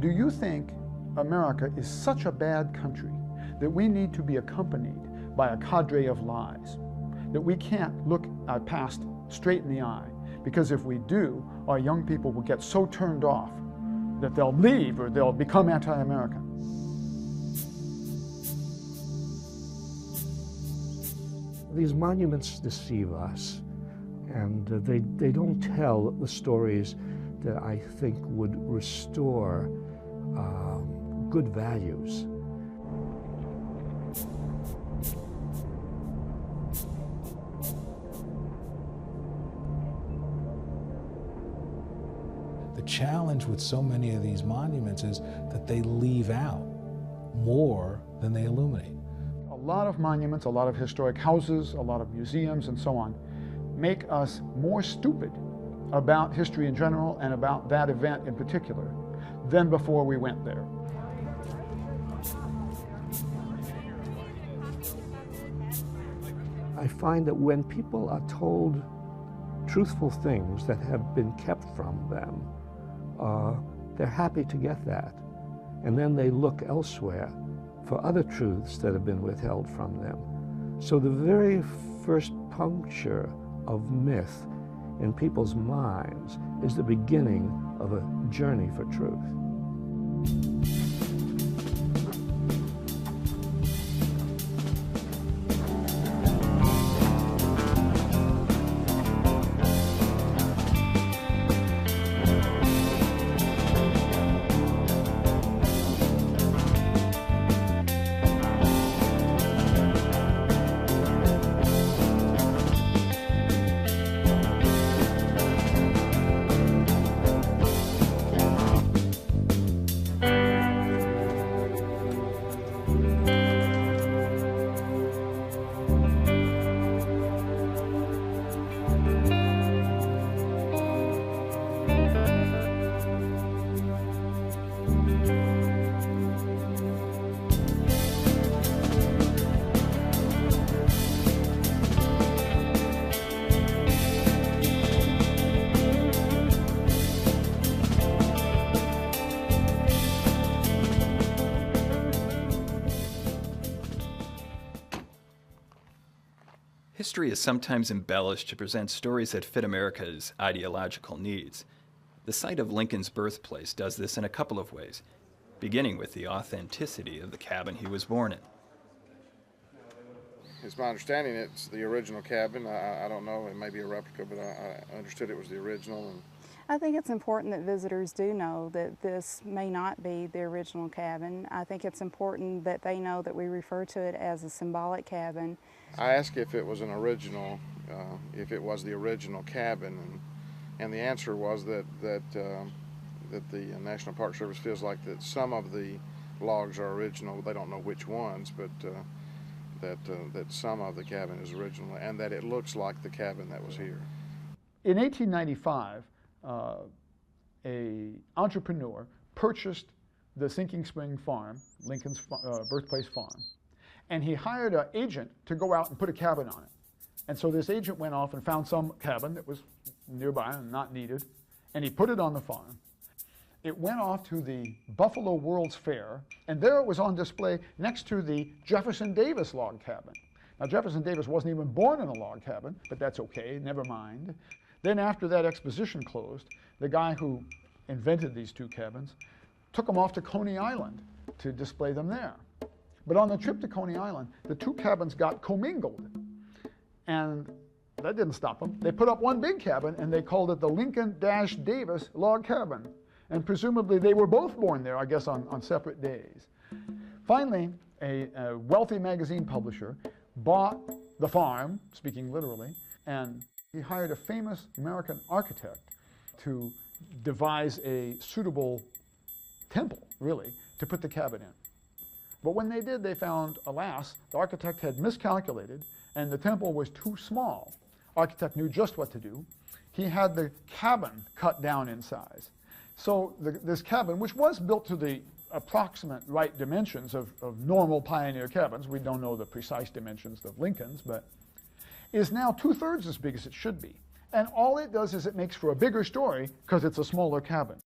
Do you think America is such a bad country that we need to be accompanied by a cadre of lies, that we can't look our past straight in the eye? Because if we do, our young people will get so turned off that they'll leave or they'll become anti-American. These monuments deceive us, and they don't tell the stories that I think would restore good values. The challenge with so many of these monuments is that they leave out more than they illuminate. A lot of monuments, a lot of historic houses, a lot of museums and so on make us more stupid about history in general and about that event in particular than before we went there. I find that when people are told truthful things that have been kept from them, they're happy to get that. And then they look elsewhere for other truths that have been withheld from them. So the very first puncture of myth in people's minds is the beginning of a journey for truth. History is sometimes embellished to present stories that fit America's ideological needs. The site of Lincoln's birthplace does this in a couple of ways, beginning with the authenticity of the cabin he was born in. It's my understanding it's the original cabin. I don't know, it may be a replica, but I understood it was the original. And I think it's important that visitors do know that this may not be the original cabin. I think it's important that they know that we refer to it as a symbolic cabin. I asked if it was an original, if it was the original cabin, and the answer was that the National Park Service feels like that some of the logs are original. They don't know which ones, but that some of the cabin is original, and that it looks like the cabin that was here. In 1895, an entrepreneur purchased the Sinking Spring Farm, Lincoln's birthplace farm, and he hired an agent to go out and put a cabin on it. And so this agent went off and found some cabin that was nearby and not needed, and he put it on the farm. It went off to the Buffalo World's Fair, and there it was on display next to the Jefferson Davis log cabin. Now, Jefferson Davis wasn't even born in a log cabin, but that's okay, never mind. Then after that exposition closed, the guy who invented these two cabins took them off to Coney Island to display them there. But on the trip to Coney Island, the two cabins got commingled, and that didn't stop them. They put up one big cabin, and they called it the Lincoln-Davis log cabin. And presumably they were both born there, I guess, on separate days. Finally, a wealthy magazine publisher bought the farm, speaking literally, and he hired a famous American architect to devise a suitable temple, really, to put the cabin in. But when they did, they found, alas, the architect had miscalculated, and the temple was too small. Architect knew just what to do. He had the cabin cut down in size. So this cabin, which was built to the approximate right dimensions of normal pioneer cabins, we don't know the precise dimensions of Lincoln's, but is now 2/3 as big as it should be. And all it does is it makes for a bigger story because it's a smaller cabin.